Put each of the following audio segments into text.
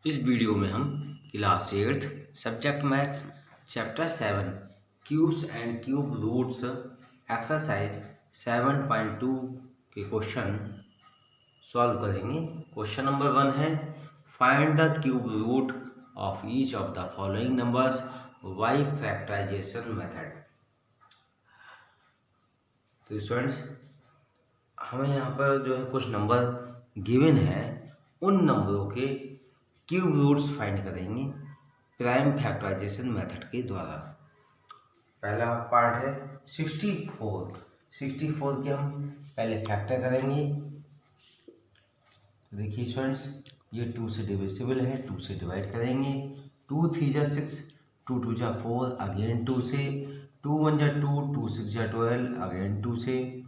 इस वीडियो में हम class 8th subject maths chapter 7 cubes and cube roots exercise 7.2 के क्वेश्चन सॉल्व करेंगे। क्वेश्चन नंबर 1 है find the cube root of each of the following numbers by factorisation method. तो students हमें यहाँ पर जो है कुछ नंबर गिवन है, उन नंबरों के क्यूब रूट्स फाइंड करेंगे प्राइम फैक्टराइजेशन मेथड के द्वारा। पहला पार्ट है 64 के हम पहले फैक्टर करेंगे। तो देखिए स्टूडेंट्स, ये 2 से डिविजिबल है, 2 से डिवाइड करेंगे। 2 3 जा 6, 2 2 जा 4, अगेन 2 से, 2 1 जा 2, 2 6 जा 12, अगेन 2 से,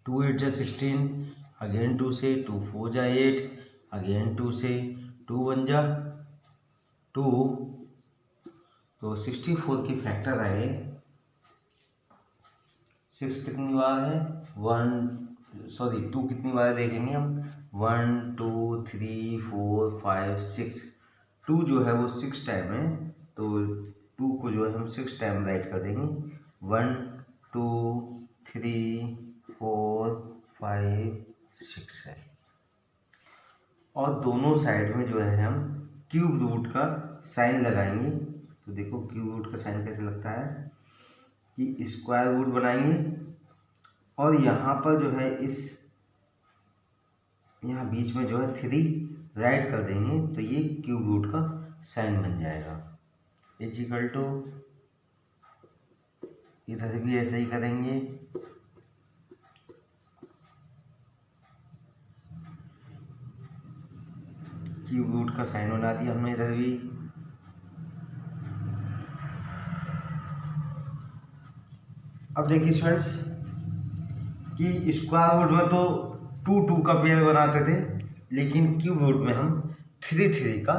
2 8 जा 16, अगेन 2 से, 2 4 जा 8, अगेन 2 से, 2 1 जा 2। तो 64 की फैक्टर आए 6 कितनी बार है 2 कितनी बार देखेंगे हम 1 2 3 4 5 6। 2 जो है वो 6 टाइम है, तो 2 को जो है हम 6 टाइम राइट कर देंगे। 1 2 3 4 5 6 है। और दोनों साइड में जो है हम क्यूब रूट का साइन लगाएंगे। तो देखो क्यूब रूट का साइन कैसे लगता है कि स्क्वायर रूट बनाएंगे और यहाँ पर जो है यहाँ बीच में जो है 3 राइट कर देंगे, तो ये क्यूब रूट का साइन बन जाएगा। इक्वल टू इधर भी ऐसा ही करेंगे। क्यूब रूट का साइन बना दिया हमने इधर भी। अब देखिए स्टूडेंट्स कि स्क्वायर रूट में तो 2 2 का पेयर बनाते थे, लेकिन क्यूब रूट में हम 3 3 का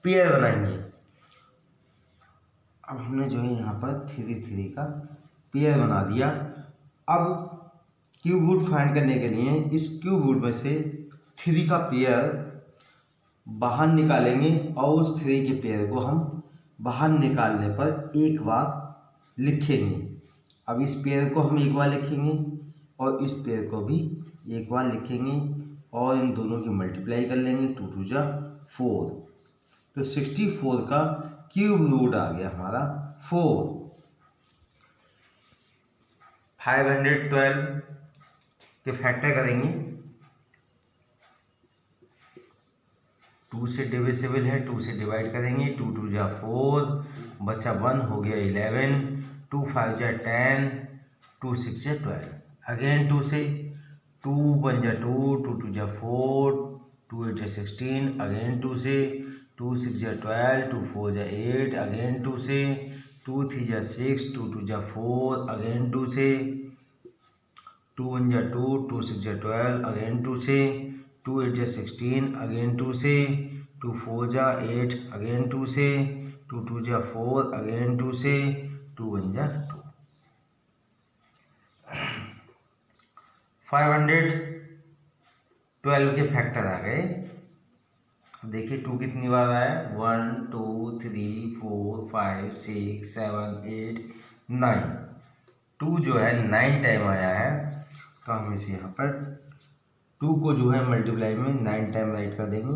पेयर बनाएंगे। अब हमने जो है यहाँ पर 3 3 का पेयर बना दिया। अब क्यूब रूट फाइंड करने के लिए इस क्यूब रूट में से 3 का पेयर बाहर निकालेंगे और उस 3 के पेयर को हम बाहर निकालने पर एक बार लिखेंगे। अब इस पेयर को हम एक बार लिखेंगे और इस पेयर को भी एक बार लिखेंगे और इन दोनों की मल्टीप्लाई कर लेंगे। 2 2 जा 4, तो 64 का क्यूब रूट आ गया हमारा 4। 512 के फैक्टर करेंगे। 2 से डिविजिबल है, 2 से डिवाइड करेंगे। 2 2 जा 4, बचा 1 हो गया 11, 2 5 जा 10, 2 6 जा 12, अगेन 2 से, 2 1 जा 2, 2 2 जा 4, 2 8 जा 16, अगेन 2 से, 2 6 जा 12, 2 4 जा 8, अगेन 2 से, 2 3 जा 6, 2 2 जा 4, अगेन 2 से, 2 1 जा 2, 2 6 जा 12, अगेन 2 से, 2 8 जा 16, अगेन 2 से, 2 4 जा 8, अगेन 2 से, 2 2 जा 4, अगेन 2 से, 2 1 जा 2। 512 के फैक्टर आ गए। देखिए 2 कितनी बार आया 1 2 3 4 5 6 7 8 9। 2 जो है 9 टाइम आया है, तो हम इसे यहाँ पर 2 को जो है मल्टीप्लाई में 9 टाइम राइट कर देंगे।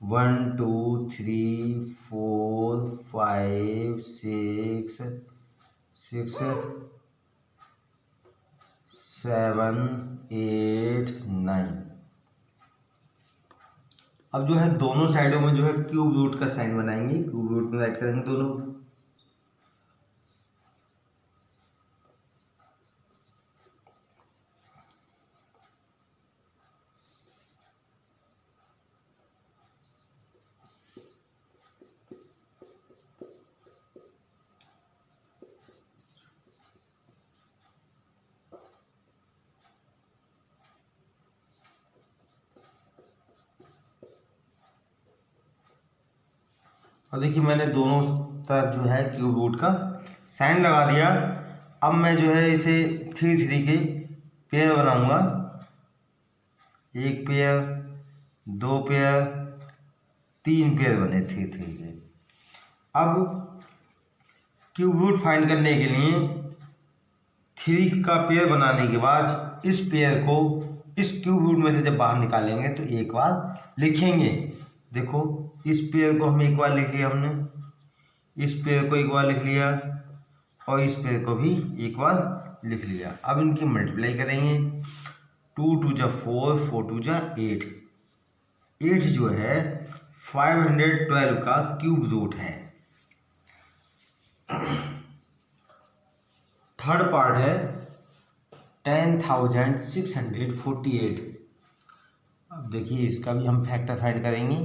1 2 3 4 5 6 7 8 9। अब जो है दोनों साइडों में जो है क्यूब रूट का साइन बनाएंगे। क्यूब रूट में राइट करेंगे दोनों। और देखिए मैंने दोनों तरफ जो है क्यूब रूट का साइन लगा दिया। अब मैं जो है इसे 3 3 के पेयर बनाऊंगा। 1 पेयर, 2 पेयर, 3 पेयर बने 3 3 के। अब क्यूब रूट फाइंड करने के लिए 3 का पेयर बनाने के बाद इस पेयर को इस क्यूब रूट में से जब बाहर निकालेंगे तो एक बार लिखेंगे। देखो इस पेयर को हम एक बार लिख लिया, हमने इस पेयर को एक बार लिख लिया और इस पेयर को भी एक बार लिख लिया। अब इनकी मल्टीप्लाई करेंगे। 2 2 जा 4, 4 2 जा 8, 8 जो है 512 का क्यूब रूट है। थर्ड पार्ट है 10,648। अब देखिए इसका भी हम फैक्टर फाइंड करेंगे।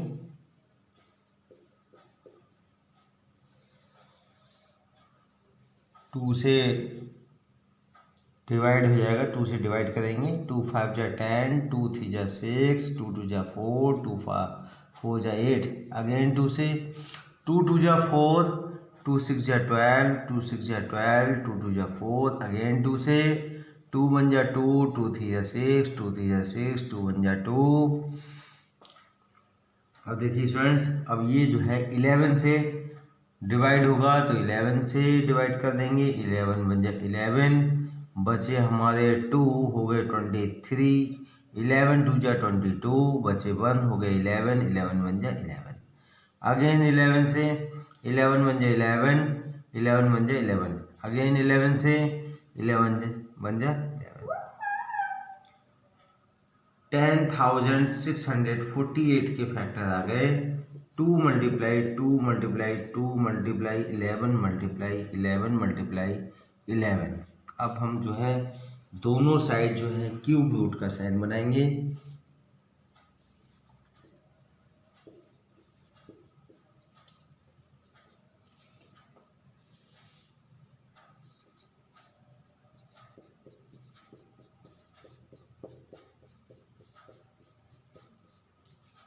टू से डिवाइड हो जाएगा, 2 से डिवाइड करेंगे। 2 5 जा 10, 2 3 जा 6, 2 2 जा 4, 2 4 जा 8, अगेन 2 से 2 2 जा 4, 2 6 जा 12, 2 6 जा 12, 2 2 जा 4, अगेन 2 से 2 1 जा 2, 2 3 जा 6, 2 3 जा 6, 2 1 जा 2। अब देखिए स्टूडेंट्स, अब ये जो है 11 से डिवाइड होगा तो 11 से डिवाइड कर देंगे। 11 बन जा 11, बचे हमारे 2 हो गए 23, 11 2 जा 22, बचे 1 हो गए 11, 11 बन जा 11, अगेन 11 से 11 बन जा 11, 11 बन जा 11, अगेन 11 से 11 बन जा 10,648 के फैक्टर आ गए। 2 multiply 2 multiply 2 multiply 11 multiply 11 multiply 11। अब हम जो है दोनों साइड जो है क्यूब रूट का साइन बनाएंगे।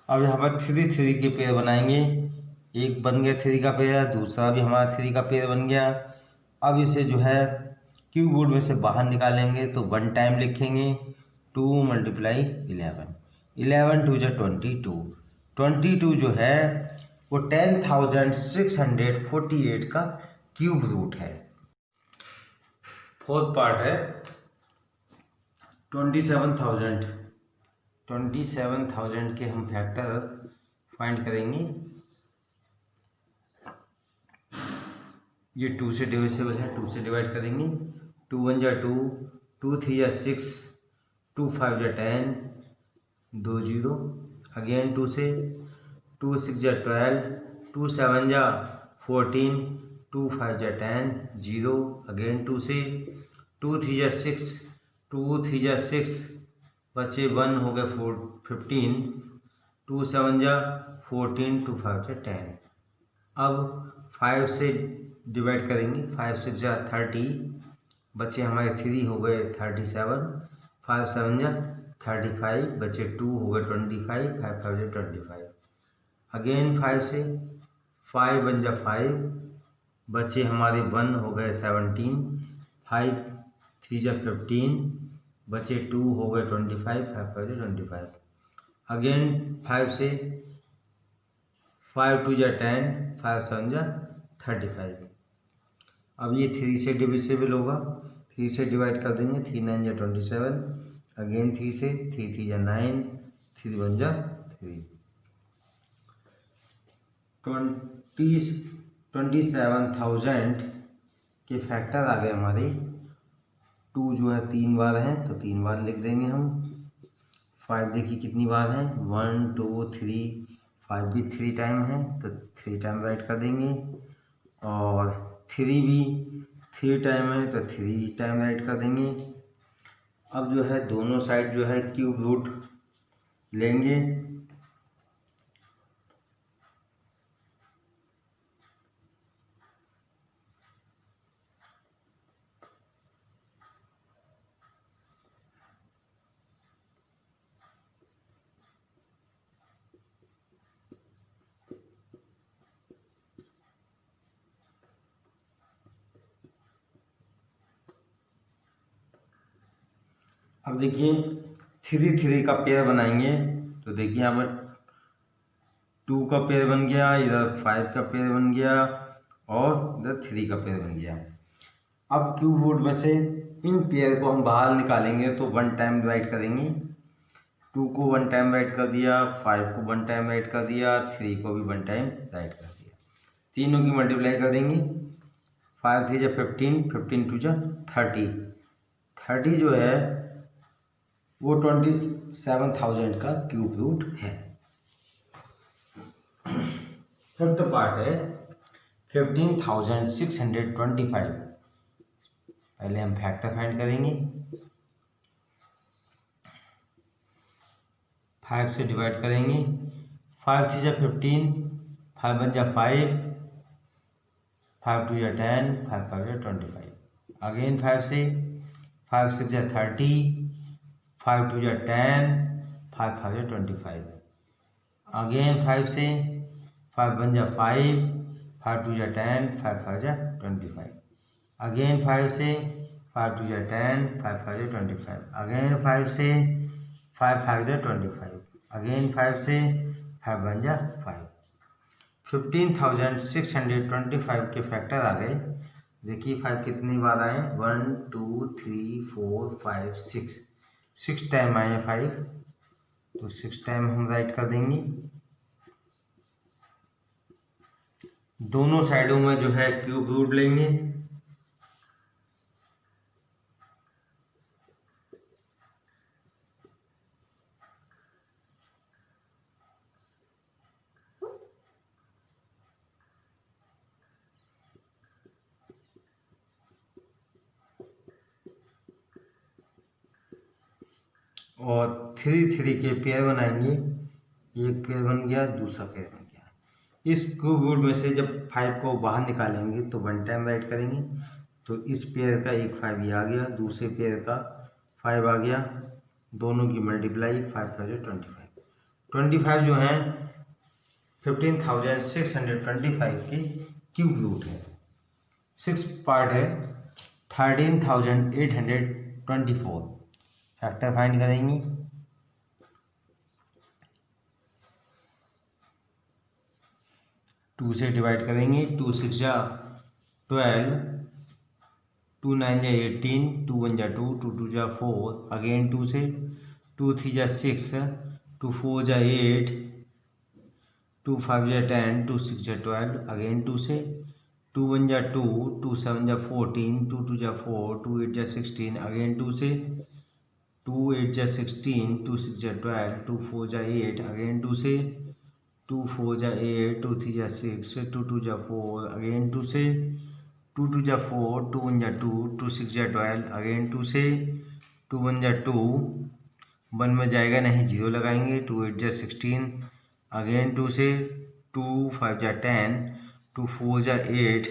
अब यहाँ पर 3 3 के पेयर बनाएंगे। एक बन गया 3 का पेयर, दूसरा भी हमारा 3 का पेयर बन गया। अब इसे जो है क्यूब रूट में से बाहर निकालेंगे तो 1 टाइम लिखेंगे। 2 मल्टीप्लाई 11, 11 2 जा 22, 22 जो है वो 10,648 का क्यूब रूट है। फोर्थ पार्ट है 27,000 के हम फैक्टर फाइंड करेंगे। ये 2 से डिविजिबल है, 2 से डिवाइड करेंगे। 2 1 जा 2, 2 3 जा 6, 2 5 जा 10, 2 0, अगेन 2 से 2 6 जा 12, 2 7 जा 14, 2 5 जा 10, 0, अगेन 2 से 2 3 जा 6, 2 3 जा 6, बचे 1 हो गए 15, 2 7 जा 14, 2 5 जा 10। अब 5 से डिवाइड करेंगे। 5 6 जा 30, बचे हमारे 3 हो गए 37, 5 7 जा 35, बचे 2 हो गए 25, 5 5 जा 25, अगेन 5 से 5 1 जा 5, बचे हमारे 1 हो गए 17, 5 3 जा 15, बचे 2 हो गए 25, 5 5 जा 25, अगेन 5 से 5 2 जा 10, 5 7 जा 35। अब ये 3 से डिविजिबल होगा, 3 से डिवाइड कर देंगे। 3 9 जा 27, अगेन 3 से 3 3 जा 9, 3 1 जा 3। 27,000 के फैक्टर आ गए हमारे। 2 जो है 3 बार है तो 3 बार लिख देंगे हम। 5 देखिए कितनी बार है, 1 2 3, 5 भी 3 टाइम है तो 3 टाइम राइट कर देंगे, और 3 भी 3 टाइम है तो 3 टाइम राइट कर देंगे। अब जो है दोनों साइड जो है क्यूब रूट लेंगे। अब देखिए 3 3 का पेयर बनाएंगे तो देखिए यहाँ पर 2 का पेयर बन गया, इधर 5 का पेयर बन गया और इधर 3 का पेयर बन गया। अब क्यूब रूट में से इन पेयर को हम बाहर निकालेंगे तो 1 टाइम डिवाइड करेंगे। 2 को 1 टाइम डिवाइड कर दिया, 5 को 1 टाइम डिवाइड कर दिया, 3 को भी 1 टाइम डिवाइड कर दिया। तीनों की मल्टीप्लाई कर देंगे। 5 3 जा 15, 15 2 जा 30, 30 जो है वो 27,000 का क्यूब रूट है। फिफ्थ पार्ट है 15,625। पहले हम फैक्टर फाइंड करेंगे। 5 से डिवाइड करेंगे। 5 3 जा 15, 5 1 जा 5, 5 2 जा 10, 5 5 जा 25। अगेन 5 से, 5 6 जा 30, 5 2 जा 10, 5 5 जा 25। अगेन 5 से, 5 1 जा 5, 5 2 जा 10, 5 5 जा 25। अगेन 5 से, 5 2 जा 10, 5 5 जा 25। अगेन 5 से, 5 5 जा 25। अगेन 5 से, 5 1 जा 5। 15,625 के फैक्टर आ गए। देखिए 5 कितनी बार आए, 1 2 3 4 5 6, 6 टाइम आए 5, तो 6 टाइम हम राइट कर देंगे। दोनों साइडों में जो है क्यूब रूट लेंगे। और 3 3 के पेयर बनाएंगे। एक पेयर बन गया, दूसरा पेयर बन गया। इस क्यूब रूट में से जब 5 को बाहर निकालेंगे तो 1 टाइम राइट करेंगे, तो इस पेयर का एक 5 ये आ गया, दूसरे पेयर का 5 आ गया, दोनों की मल्टीप्लाई 5 5 25। 25 जो है 15,625 के क्यूब रूट है। 6 पार्ट है 13,824। फैक्टर फाइंड करेंगे। 2 से डिवाइड करेंगे। 2 6 जा 12, 2 9 जा 18, 2 1 जा 2, 2 2 जा 4। अगेन 2 से, 2 3 जा 6, 2 4 जा 8, 2 5 जा 10, 2 6 जा 12। अगेन 2 से, 2 1 जा 2, 2 7 जा 14, 2 2 जा 4, 2 8 जा 16। अगेन 2 से, 2 8 जा 16, 2 6 जा 12, 2 4 जा 8। अगेन 2 से, 2 4 जा 8, 2 3 जा 6, 2 2 जा 4। अगेन 2 से, 2 2 जा 4, 2 1 जा 2, 2 6 जा 12। अगेन 2 से, 2 1 जा 2, 1 में जाएगा नहीं, 0 लगाएंगे। 2 8 जा 16। अगेन 2 से, 2 5 जा 10, 2 4 जा 8।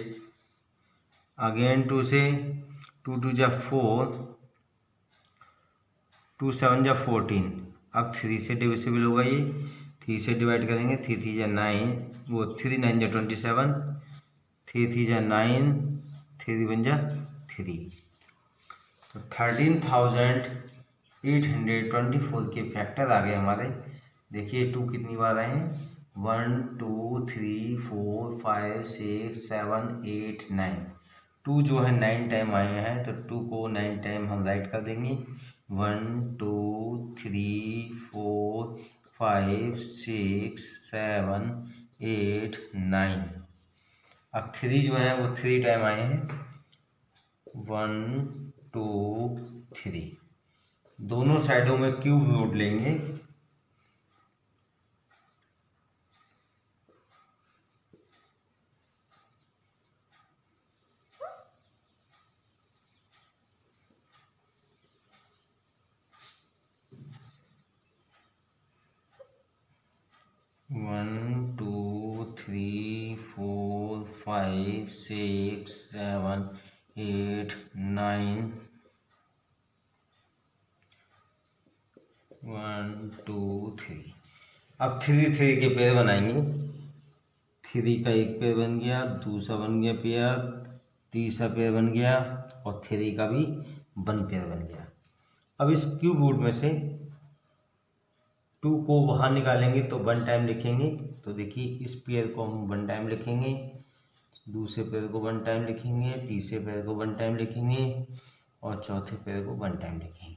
अगेन 2 से, 2 2 जा 4, 2 7 जा 14। अब 3 से डिविजिबल होगा ये, 3 से डिवाइड करेंगे। 3 3 जा 9, वो 3 9 जा 27, 3 3 जा 9, 3 1 जा 3। तो 13,824 के फैक्टर आ गए हमारे। देखिए 2 कितनी बार आए हैं, 1 2 3 4 5 6 7 8 9। 2 जो है 9 टाइम आए हैं, तो 2 को 9 टाइम हम राइट कर देंगे। 1 2 3 4 5 6 7 8 9। अब 3 जो है वो 3 टाइम आए हैं, 1 2 3। दोनों साइडों में क्यूब रूट लेंगे। वन 2 3 4 5 6 7 8 9। 1 2 3। अब 3 3 के पेयर बनाएंगे। 3 का एक पेयर बन गया, दूसरा बन गया पेयर, तीसरा पेयर बन गया और 3 का भी 1 पेयर बन गया। अब इस क्यूब रूट में से 2 को बाहर निकालेंगे तो 1 टाइम लिखेंगे। तो देखिए इस पेयर को हम 1 टाइम लिखेंगे, दूसरे पेयर को 1 टाइम लिखेंगे, तीसरे पेयर को 1 टाइम लिखेंगे और चौथे पेयर को 1 टाइम लिखेंगे।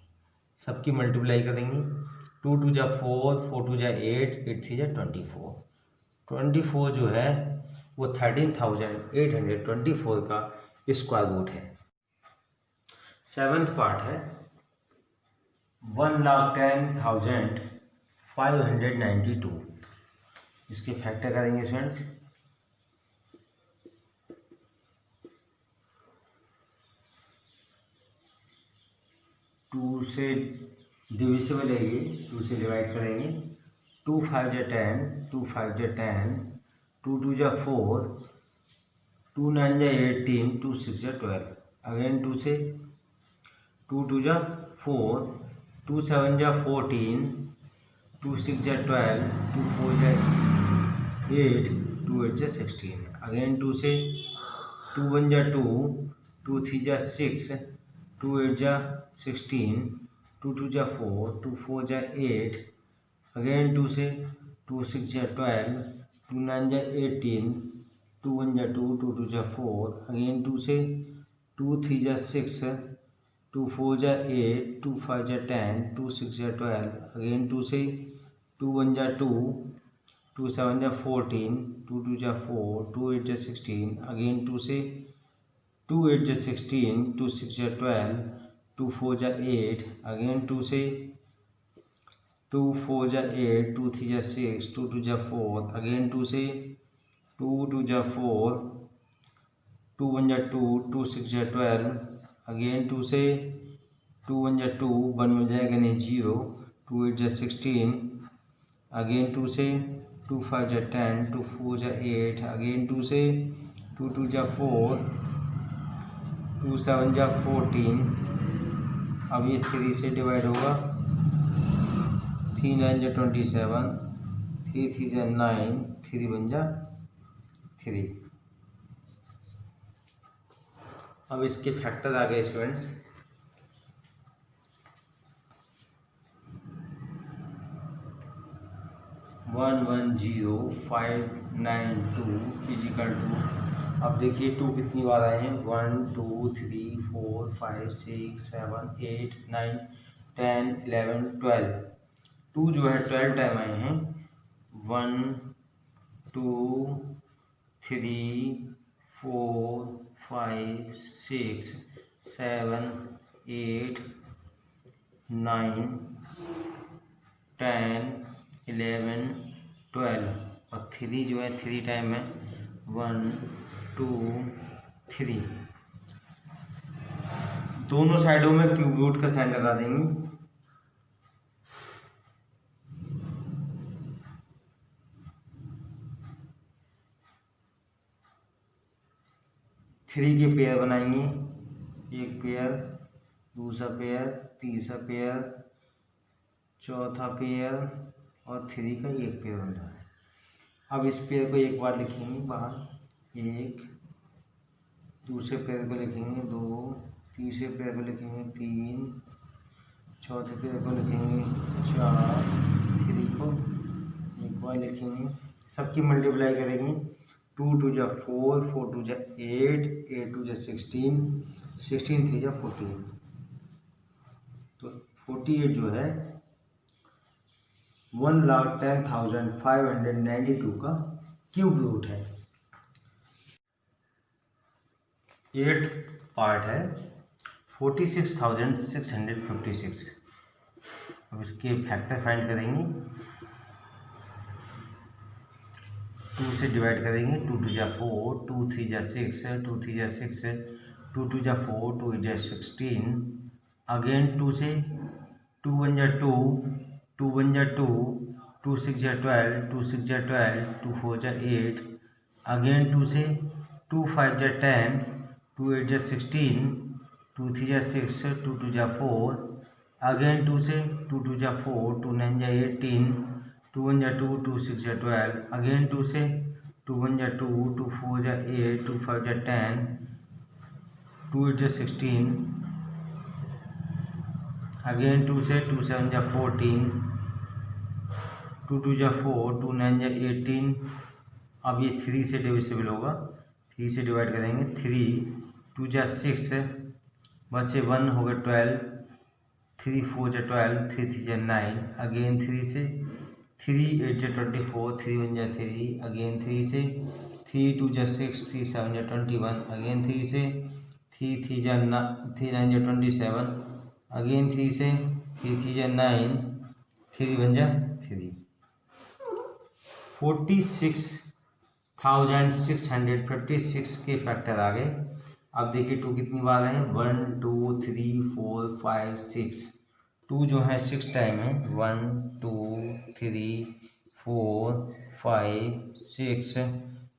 सबकी मल्टीप्लाई करेंगे। 2 2 जा 4, 4 2 जा 8, 8 3 जा 24। 24 जो है वो 13,824 का स्क्वायर रूट है। 7th पार्ट है 1,10,592। इसके फैक्टर करेंगे स्टूडेंट्स। टू से डिविजिबल है ये, 2 से डिवाइड करेंगे। 2 5 जा 10, 2 5 जा 10, 2 2 जा 4, 2 9 जा 18, 2 6 जा 12। अगेन 2 से 2 2 जा 4, 2 7 जा 14, 2 6 जा 12, 2 4 जा 8, 2 8 जा 16। अगेन 2 से 2 1 जा 2, 2 3 जा 6, 2 8 जा 16, 2 2 जा 4, 2 4 जा 8। अगेन 2 से 2 6 जा 12, 2 9 जा 18, 2 1 जा 2, 2 2 जा 4। अगेन 2 से 2 3 जा 6, 2 4 जा 8, 2 5 जा 10, 2 6 जा 12। अगेन 2 से 2 1 जा 2, 2 7 जा 14, 2 2 जा 4, 2 8 जा 16। अगेन 2 से 2 8 जा 16, 2 6 जा 12, 2 4 जा 8। अगेन 2 से 2 4 जा 8, 2 3 जा 6, 2 2 जा 4। अगेन 2 से 2 2 जा 4, 2 1 जा 2, 2 6 जा 12। अगेन 2 से 2 1 जा 2, 1 में जाएगा नहीं 0, 2 8 जा 16। अगेन 2 से 2 5 जा 10, 2 4 जा 8। अगेन 2 से 2 2 जा 4, 2 7 जा 14। अब ये 3 से डिवाइड होगा। 3 9 जा 27, 3 3 जा 9, 3 1 जा 3। अब इसके फैक्टर आ गए स्टूडेंट्स। One 1 0 5 9 2 physical 2। अब देखिए 2 कितनी बार आए हैं, 1 2 3 4 5 6 7 8 9 10 11 12। 2 जो है 12 टाइम आए हैं। 1 2 3 4 5 6 7 8 9 10 11 12। और 3 जो है 3 टाइम है। 1 2 3। दोनों साइडों में क्यूब रूट का साइन लगा देंगे। थ्री के पेयर बनाएंगे, एक पेयर, दूसरा पेयर, तीसरा पेयर, चौथा पेयर और 3 का एक पेयर बन रहा है। अब इस पेयर को एक बार लिखेंगे बाहर, 1, दूसरे पेयर को लिखेंगे 2, तीसरे पेयर को लिखेंगे 3, चौथे पेयर को लिखेंगे 4, 3 को एक बार लिखेंगे। सबकी मल्टीप्लाई करेंगे। 2 2 जा 4, 4 2 जा 8, 8 2 जा 16, 16 3 जा 14। तो 48 जो है 1,10,592 का क्यूब रूट है। 8th पार्ट है 46,656। अब इसके फैक्टर फाइंड करेंगे। 2 से डिवाइड करेंगे। 2 2 जा 4, 2 3 जा 6, 2 3 जा 6, 2 2 जा 4, 2 8 जा 16। अगेन 2 से 2 1 जा 2, 2 1 जा 2, 2 6 जा 12, 2 6 जा 12, 2 4 जा 8। अगेन 2 से 2 5 जा 10, 2 8 जा 16, 2 3 जा 6, 2 2 जा 4। अगेन 2 से 2 2 जा 4, 2 9 जा 18, 2 1 जा 2, 2 6 जा 12। अगेन 2 से 2 1 जा 2, 2 4 जा 8, 2 5 जा 10, 2 8 जा 16। अगेन 2 से 2 7 जा 14, 2 2 जा 4, 2 9 जा 18। अब ये 3 से डिविजिबल होगा, 3 से डिवाइड करेंगे, 3 2 जा 6, बचे 1 हो गए 12, 3 4 जा 12, 3 3 जा 9, अगेन 3 से, 3 8 जा 24, 3 1 जा 3, अगेन 3 से, 3 2 जा 6, 3 7 जा 21, अगेन 3 से, 3 3 जा 9 जा 27, अगेन 3 से, 3 3 जा 9, 3 1 जा 3। 46,656 के फैक्टर आ गए। अब देखिए 2 कितनी बार है, 1 2 3 4 5 6, 2 जो है 6 टाइम है, 1 2 3 4 5 6,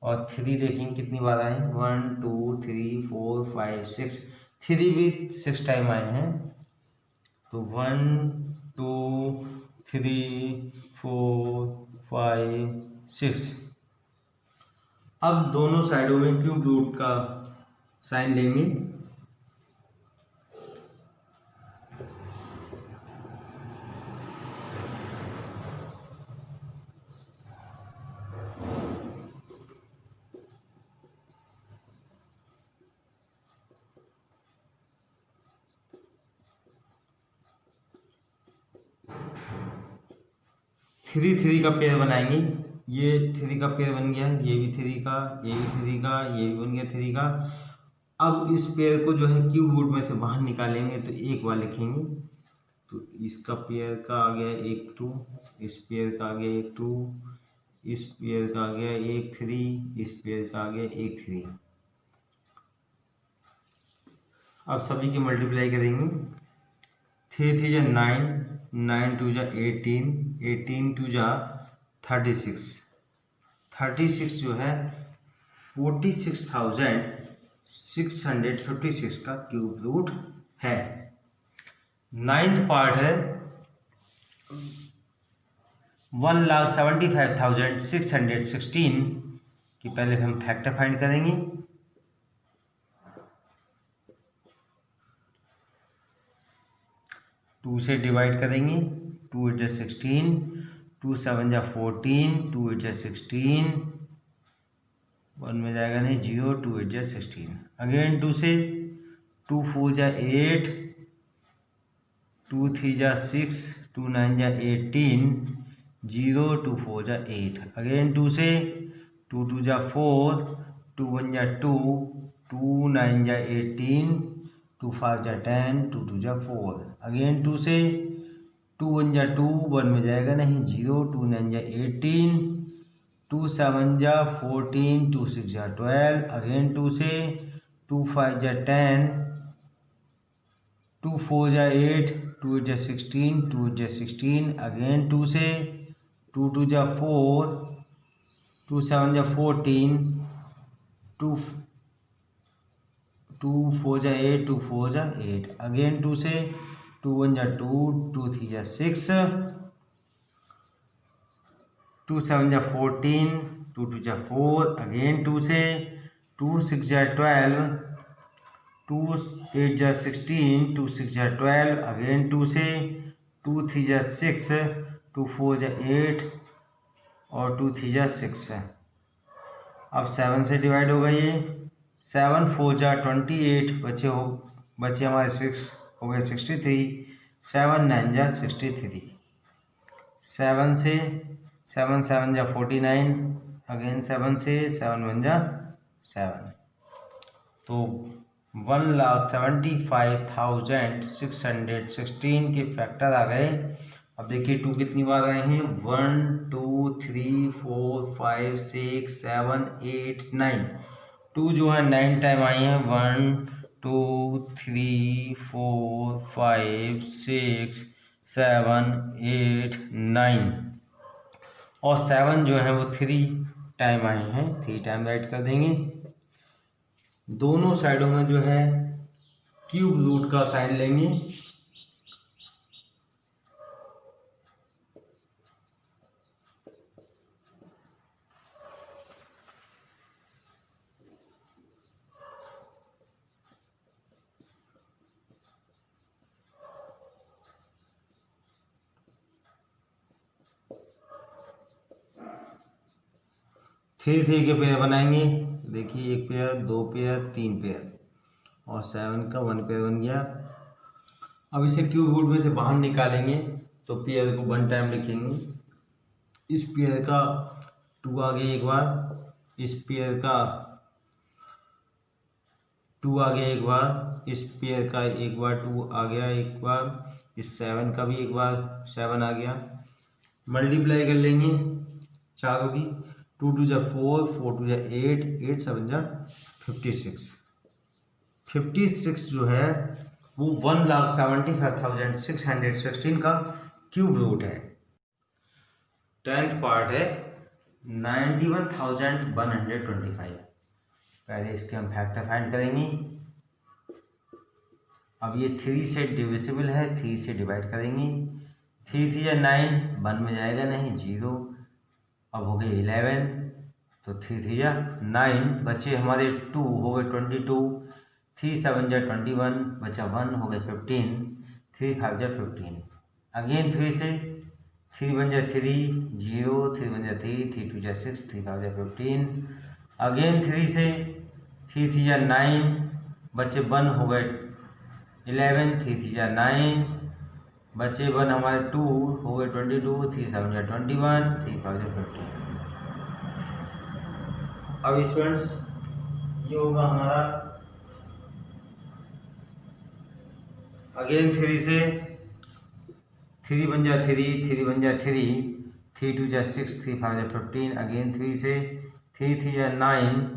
और 3 देखेंगे कितनी बार आए, 1 2 3 4 5 6, 3 भी 6 टाइम आए हैं। तो 1 2 3 4 5 6। अब दोनों साइडों में क्यूब रूट का साइन लेंगे। थ्री थ्री का पेयर बनाएंगे, ये 3 का पेयर बन गया, ये भी 3 का, ये भी 3 का, ये भी बन गया 3 का। अब इस पेयर को जो है क्यूब रूट में से बाहर निकालेंगे तो एक बार लिखेंगे, तो इसका पेयर का आ गया 1 2, इस पेयर का आ गया 1 2, इस पेयर का आ गया 1 3, इस पेयर का आ गया 1 3। अब सभी की मल्टीप्लाई करेंगे, 3 3 जा 9, 9 2 जा 18, 18 2 जा 36, 36 जो है 46,656 का क्यूब रूट है। 9th पार्ट है 1,75,616 की, पहले हम फैक्टर फाइंड करेंगे। टू से डिवाइड करेंगे, 2 8 जा 16, 2 7 जा 14, 2 8 जा 16, 1 में जाएगा नहीं 0, 2 8 जा 16, अगेन 2 से, 2 4 जा 8, 2 3 जा 6, 2 9 जा 18, 0 2 4 जा 8, अगेन 2 से, 2 2 जा 4, 2 1 जा 2, 2 9 जा 18, 2 5 जा 10, 2 2 जा 4, अगेन 2 से, 2 1 जा 2, 1 में जाएगा नहीं 0, 2 9 जा 18, 2 7 जा 14, 2 6 जा 12, अगेन 2 से, 2 5 जा 10, 2 4 जा 8, 2 8 जा 16, 2 8 जा 16, अगेन 2 से, 2 2 जा 4, 2 7 जा 14, 2 4 जा 8, 2 4 जा 8, अगेन 2 से, 2 1 जा 2, 2 3 जा 6, 2 7 जा 14, 2 2 जा 4, अगेन 2 से, 2 6 जा 12, 2 8 जा 16, 2 6 जा 12, अगेन 2 से, 2 3 जा 6, 2 4 जा 8, और 2 3 जा 6 है। अब 7 से डिवाइड होगा ये, 7 4 जा 28, बचे हमारे 6 हो गए 63, 7 9 जा 63, 7 से, 7 7 जा 49, अगेन 7 से, 7 1 जा 7, तो 1,75,616 के फैक्टर आ गए। अब देखिए 2 कितनी बार आए हैं, 1 2 3 4 5 6 7 8 9, 2 जो है 9 टाइम आई हैं, 1 2 3 4 5 6 7 8 9, और 7 जो है वो 3 टाइम आए हैं, 3 टाइम राइट कर देंगे। दोनों साइडों में जो है क्यूब रूट का साइन लेंगे। 3 3 के पेयर बनाएंगे। देखिए 1 पेयर, 2 पेयर, 3 पेयर और 7 का 1 पेयर बन गया। अब इसे क्यूब रूट में से बाहर निकालेंगे तो पेयर को 1 टाइम लिखेंगे। इस पेयर का 2 आ गया एक बार, इस पेयर का 2 आ गया एक बार, इस पेयर का एक बार 2 आ गया एक बार, इस 7 का भी एक बार 7 आ गया। मल्टीप्लाई कर लेंगे चारों की, 2 2 जा 4, 4 2 जा 8, 8 7 जा 56। 56 जो है वो 1,75,616 का क्यूब रूट है। 10th पार्ट है 91,125। पहले इसके हम फैक्टर फाइंड करेंगे। अब ये 3 से डिविजिबल है, 3 से डिवाइड करेंगे। 3 3 या 9, 1 में जाएगा नहीं, 0। अब हो गए 11, तो 3 3 या 9, बचे हमारे 2, हो गए 22। 3 7 जा 21, बचा 1, हो गए 15। 3 5 जा 15। अगेन 3 से, 3 1 जा 3, 0, 3 1 जा 3, 3 2 जा 6, 3 5 जा 15। अगेन 3 से, 3 3 जा 9, बचे 1, हो गए 11। 3 3 जा 9, बचे 1 हमारे 2, हो गए 22। 3 7 जा 21, 3 5 जा 15। अब स्टूडेंट्स ये होगा हमारा अगेन 3 से, 3 1 जा 3, 3 1 जा 3, 3 2 जा 6, 3 5 जा 15। अगेन 3 से, 3 3 जा 9,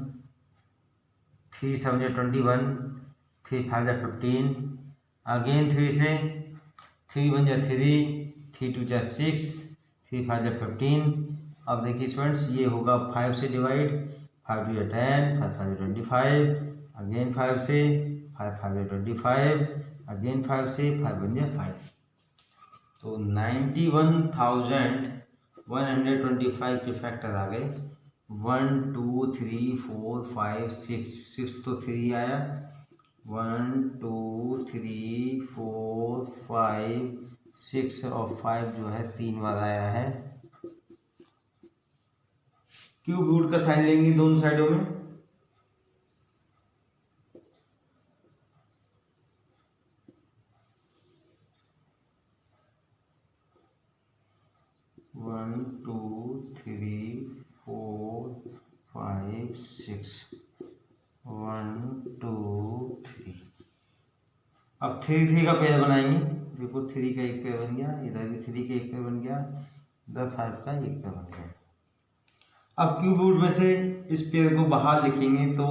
3 7 जा 21, 3 5 जा 15। अगेन 3 से, 3 1 जा 3, 3 2 जा 6, 3 5 जा 15। अब देखिए स्टूडेंट्स ये होगा 5 से डिवाइड, 5 2 जा 10, 5 5 जा 25। अगेन 5 से, 5 5 जा 25। अगेन 5 से, 5 1 जा 5। तो 91,125 के फैक्टर आ गए। 1 2 3 4 5 6, 6 तो 3 आया। 1 2 3 4 5 6 और 5 जो है 3 बार आया है। क्यूब रूट का साइन लेंगे दोनों साइडों में। वन 2 3 4 5 6, 1 2 3। अब 3 3 का पेयर बनाएंगे। देखो 3 का एक पेयर बन गया, इधर भी 3 का एक पेयर बन गया, इधर 5 का एक पेयर बन गया। अब क्यूब रूट में से इस पेयर को बाहर लिखेंगे तो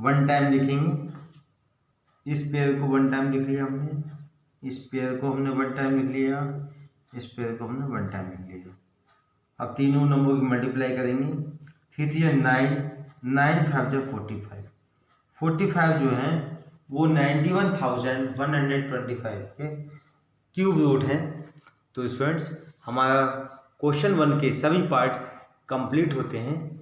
1 टाइम लिखेंगे। इस पेयर को 1 टाइम लिख लिया हमने, इस पेयर को हमने 1 टाइम लिख लिया, इस पेयर को हमने 1 टाइम लिख लिया। अब तीनों नंबर की मल्टीप्लाई करेंगे। 3 3 9, 9 5 जा 45। 45 जो है वो 91,125 के क्यूब रूट हैं। तो स्टूडेंट्स हमारा क्वेश्चन 1 के सभी पार्ट कंप्लीट होते हैं।